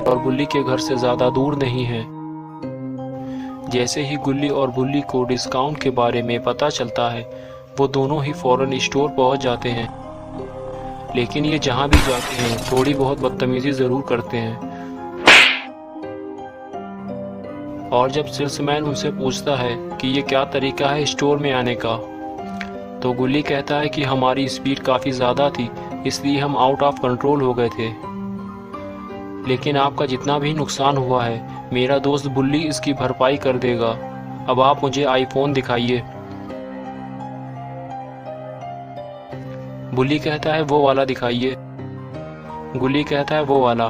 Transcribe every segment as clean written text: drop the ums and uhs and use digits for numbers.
और बुल्ली के घर से ज़्यादा दूर नहीं है। जैसे ही गुल्ली और बुल्ली को डिस्काउंट के बारे में पता चलता है, वो दोनों ही फौरन स्टोर पहुंच जाते हैं। लेकिन ये जहां भी जाते हैं थोड़ी बहुत बदतमीजी ज़रूर करते हैं। और जब सेल्समैन उनसे पूछता है कि ये क्या तरीका है स्टोर में आने का, तो गुल्ली कहता है कि हमारी स्पीड काफ़ी ज़्यादा थी, इसलिए हम आउट ऑफ कंट्रोल हो गए थे। लेकिन आपका जितना भी नुकसान हुआ है, मेरा दोस्त बुल्ली इसकी भरपाई कर देगा। अब आप मुझे आईफोन दिखाइए। बुल्ली कहता है वो वाला दिखाइए। गुल्ली कहता है वो वाला।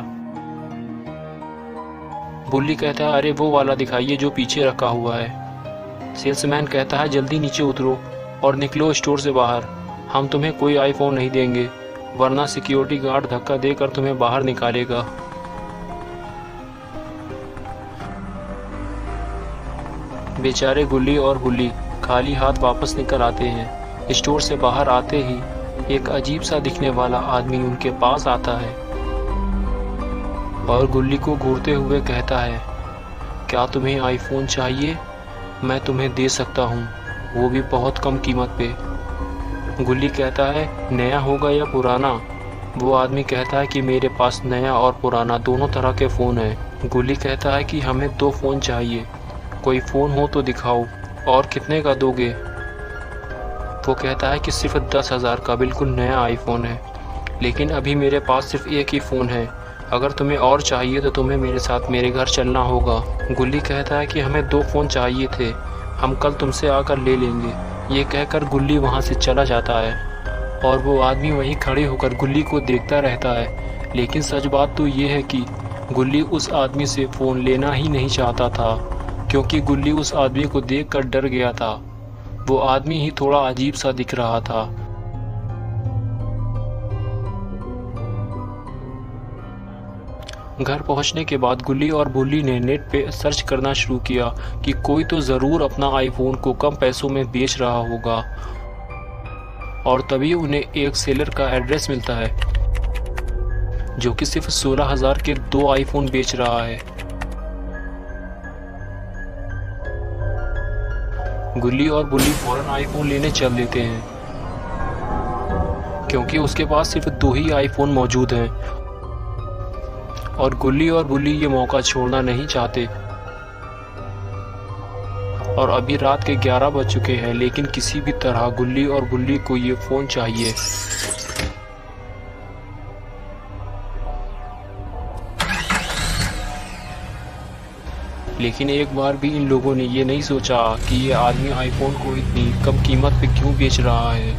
बुल्ली कहता है अरे वो वाला दिखाइए जो पीछे रखा हुआ है। सेल्समैन कहता है जल्दी नीचे उतरो और निकलो स्टोर से बाहर। हम तुम्हें कोई आईफोन नहीं देंगे, वरना सिक्योरिटी गार्ड धक्का देकर तुम्हें बाहर निकालेगा। बेचारे गुल्ली और बुल्ली खाली हाथ वापस निकल आते हैं। स्टोर से बाहर आते ही एक अजीब सा दिखने वाला आदमी उनके पास आता है और गुल्ली को घूरते हुए कहता है, क्या तुम्हें आईफोन चाहिए? मैं तुम्हें दे सकता हूँ, वो भी बहुत कम कीमत पे। गुल्ली कहता है नया होगा या पुराना? वो आदमी कहता है कि मेरे पास नया और पुराना दोनों तरह के फ़ोन हैं। गुल्ली कहता है कि हमें 2 फ़ोन चाहिए, कोई फ़ोन हो तो दिखाओ। और कितने का दोगे? वो कहता है कि सिर्फ 10,000 का बिल्कुल नया आईफोन है, लेकिन अभी मेरे पास सिर्फ एक ही फ़ोन है। अगर तुम्हें और चाहिए तो तुम्हें मेरे साथ मेरे घर चलना होगा। गुल्ली कहता है कि हमें 2 फ़ोन चाहिए थे, हम कल तुमसे आकर ले लेंगे। ये कहकर गुल्ली वहाँ से चला जाता है और वो आदमी वहीं खड़े होकर गुल्ली को देखता रहता है। लेकिन सच बात तो ये है कि गुल्ली उस आदमी से फ़ोन लेना ही नहीं चाहता था, क्योंकि गुल्ली उस आदमी को देखकर डर गया था। वो आदमी ही थोड़ा अजीब सा दिख रहा था। घर पहुंचने के बाद गुल्ली और बुल्ली ने नेट पे सर्च करना शुरू किया कि कोई तो ज़रूर अपना आईफोन को कम पैसों में बेच रहा होगा। और तभी उन्हें एक सेलर का एड्रेस मिलता है जो कि सिर्फ 16,000 के 2 आईफोन बेच रहा है। गुल्ली और बुल्ली फौरन आईफोन लेने चल देते हैं, क्योंकि उसके पास सिर्फ 2 ही आईफोन मौजूद हैं और गुल्ली और बुल्ली ये मौका छोड़ना नहीं चाहते। और अभी रात के 11 बज चुके हैं, लेकिन किसी भी तरह गुल्ली और बुल्ली को ये फ़ोन चाहिए। लेकिन एक बार भी इन लोगों ने ये नहीं सोचा कि ये आदमी आईफोन को इतनी कम कीमत पे क्यों बेच रहा है।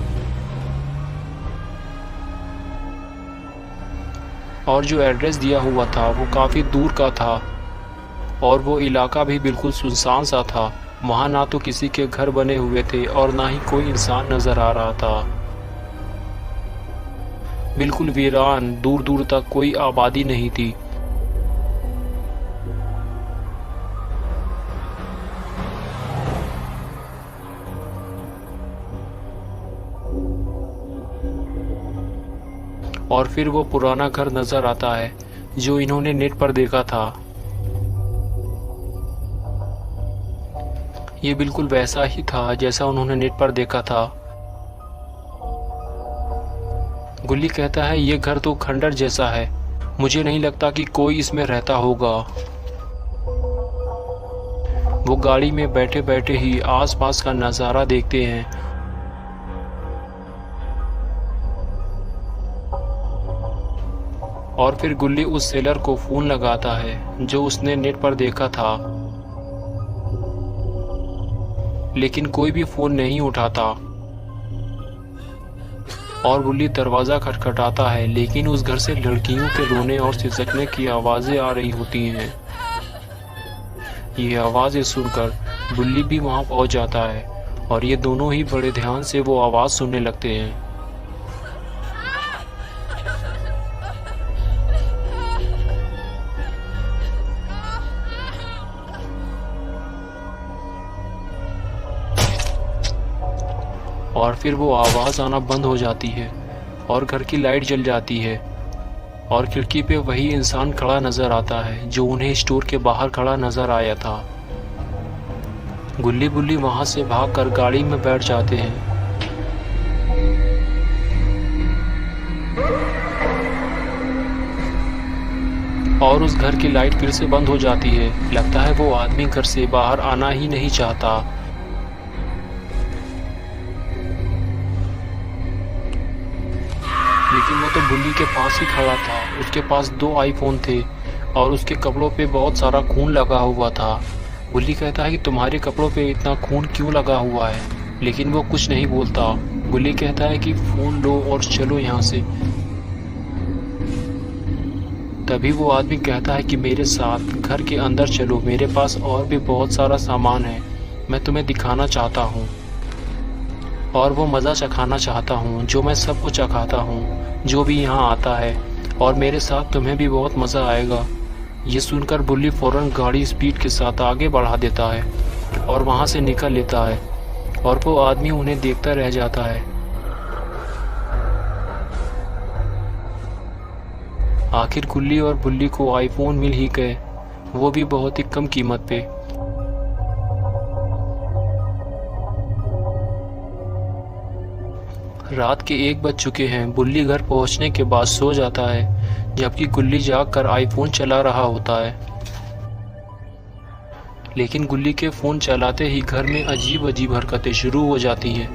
और जो एड्रेस दिया हुआ था वो काफ़ी दूर का था और वो इलाका भी बिल्कुल सुनसान सा था। वहाँ ना तो किसी के घर बने हुए थे और ना ही कोई इंसान नज़र आ रहा था। बिल्कुल वीरान, दूर दूर तक कोई आबादी नहीं थी। और फिर वो पुराना घर नजर आता है जो इन्होंने नेट पर देखा था। ये बिल्कुल वैसा ही था जैसा उन्होंने नेट पर देखा था। गुल्ली कहता है ये घर तो खंडर जैसा है, मुझे नहीं लगता कि कोई इसमें रहता होगा। वो गाड़ी में बैठे बैठे ही आसपास का नज़ारा देखते हैं। और फिर गुल्ली उस सेलर को फ़ोन लगाता है जो उसने नेट पर देखा था, लेकिन कोई भी फ़ोन नहीं उठाता। और गुल्ली दरवाज़ा खटखटाता है, लेकिन उस घर से लड़कियों के रोने और सिसकने की आवाज़ें आ रही होती हैं। ये आवाज़ें सुनकर गुल्ली भी वहाँ पहुँच जाता है और ये दोनों ही बड़े ध्यान से वो आवाज़ सुनने लगते हैं। और फिर वो आवाज़ आना बंद हो जाती है और घर की लाइट जल जाती है। और खिड़की पे वही इंसान खड़ा नजर आता है जो उन्हें स्टोर के बाहर खड़ा नजर आया था। गुल्ली बुल्ली वहां से भागकर गाड़ी में बैठ जाते हैं। और उस घर की लाइट फिर से बंद हो जाती है। लगता है वो आदमी घर से बाहर आना ही नहीं चाहता। लेकिन वो तो बुल्ली के पास ही खड़ा था। उसके पास 2 आईफोन थे और उसके कपड़ों पे बहुत सारा खून लगा हुआ था। बुल्ली कहता है कि तुम्हारे कपड़ों पे इतना खून क्यों लगा हुआ है, लेकिन वो कुछ नहीं बोलता। बुल्ली कहता है कि फोन लो और चलो यहाँ से। तभी वो आदमी कहता है कि मेरे साथ घर के अंदर चलो, मेरे पास और भी बहुत सारा सामान है, मैं तुम्हें दिखाना चाहता हूँ और वो मज़ा चखाना चाहता हूँ जो मैं सबको चखाता हूँ जो भी यहाँ आता है, और मेरे साथ तुम्हें भी बहुत मज़ा आएगा। ये सुनकर बुल्ली फौरन गाड़ी स्पीड के साथ आगे बढ़ा देता है और वहाँ से निकल लेता है और वो आदमी उन्हें देखता रह जाता है। आखिर गुल्ली और बुल्ली को आईफोन मिल ही गए, वो भी बहुत ही कम कीमत पे। रात के 1 बज चुके हैं। बुल्ली घर पहुंचने के बाद सो जाता है, जबकि गुल्ली जागकर आईफोन चला रहा होता है। लेकिन गुल्ली के फोन चलाते ही घर में अजीब अजीब हरकतें शुरू हो जाती हैं।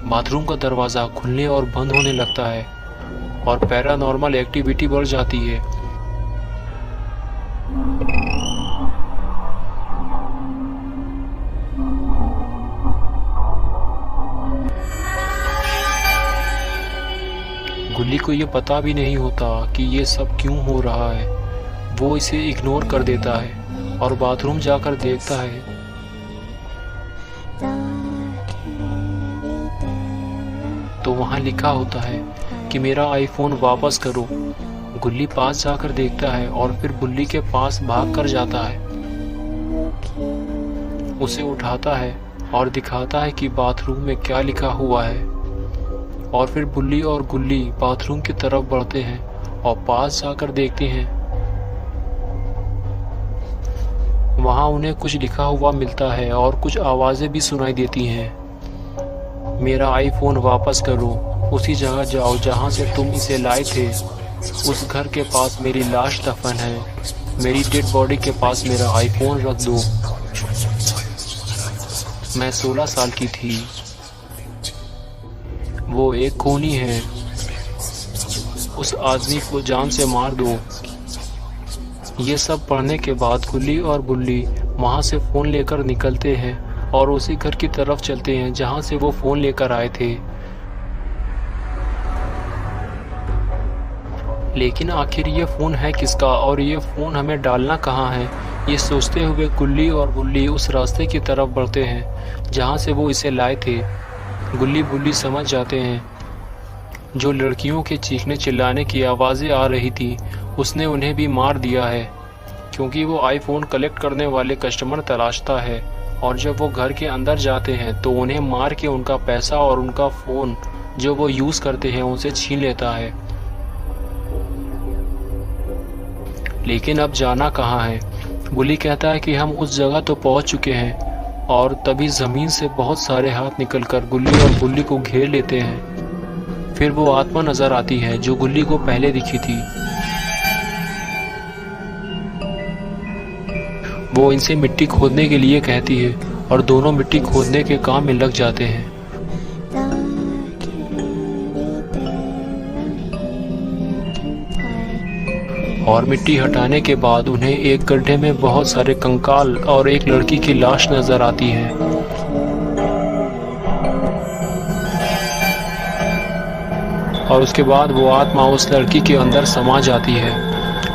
बाथरूम का दरवाज़ा खुलने और बंद होने लगता है और पैरानॉर्मल एक्टिविटी बढ़ जाती है। गुल्ली को ये पता भी नहीं होता कि ये सब क्यों हो रहा है। वो इसे इग्नोर कर देता है और बाथरूम जाकर देखता है तो वहाँ लिखा होता है कि मेरा आईफोन वापस करो। गुल्ली पास जाकर देखता है और फिर बुल्ली के पास भाग कर जाता है, उसे उठाता है और दिखाता है कि बाथरूम में क्या लिखा हुआ है। और फिर बुल्ली और गुल्ली बाथरूम की तरफ बढ़ते हैं और पास जाकर देखते हैं, वहाँ उन्हें कुछ लिखा हुआ मिलता है और कुछ आवाज़ें भी सुनाई देती हैं। मेरा आईफोन वापस करो, उसी जगह जाओ जहाँ से तुम इसे लाए थे। उस घर के पास मेरी लाश दफन है, मेरी डेड बॉडी के पास मेरा आईफोन रख दो। मैं 16 साल की थी, वो एक खूनी है, उस आदमी को जान से मार दो। ये सब पढ़ने के बाद गुल्ली और बुल्ली वहाँ से फ़ोन लेकर निकलते हैं और उसी घर की तरफ चलते हैं जहाँ से वो फ़ोन लेकर आए थे। लेकिन आखिर ये फ़ोन है किसका और ये फ़ोन हमें डालना कहाँ है, ये सोचते हुए गुल्ली और बुल्ली उस रास्ते की तरफ बढ़ते हैं जहाँ से वो इसे लाए थे। गुल्ली बुल्ली समझ जाते हैं जो लड़कियों के चीखने चिल्लाने की आवाज़ें आ रही थी उसने उन्हें भी मार दिया है, क्योंकि वो आईफोन कलेक्ट करने वाले कस्टमर तलाशता है। और जब वो घर के अंदर जाते हैं तो उन्हें मार के उनका पैसा और उनका फ़ोन जो वो यूज़ करते हैं उनसे छीन लेता है। लेकिन अब जाना कहाँ है? बुल्ली कहता है कि हम उस जगह तो पहुँच चुके हैं, और तभी ज़मीन से बहुत सारे हाथ निकलकर गुल्ली और बुल्ली को घेर लेते हैं। फिर वो आत्मा नज़र आती है जो गुल्ली को पहले दिखी थी। वो इनसे मिट्टी खोदने के लिए कहती है और दोनों मिट्टी खोदने के काम में लग जाते हैं। और मिट्टी हटाने के बाद उन्हें एक गड्ढे में बहुत सारे कंकाल और एक लड़की की लाश नजर आती है। और उसके बाद वो आत्मा उस लड़की के अंदर समा जाती है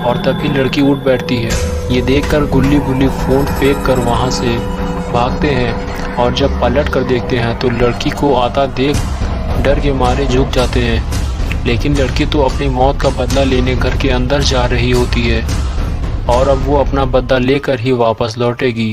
और तभी लड़की उठ बैठती है। ये देखकर गुल्ली बुल्ली फोन फेंक कर वहाँ से भागते हैं और जब पलट कर देखते हैं तो लड़की को आता देख डर के मारे झुक जाते हैं। लेकिन लड़की तो अपनी मौत का बदला लेने घर के अंदर जा रही होती है और अब वो अपना बदला लेकर ही वापस लौटेगी।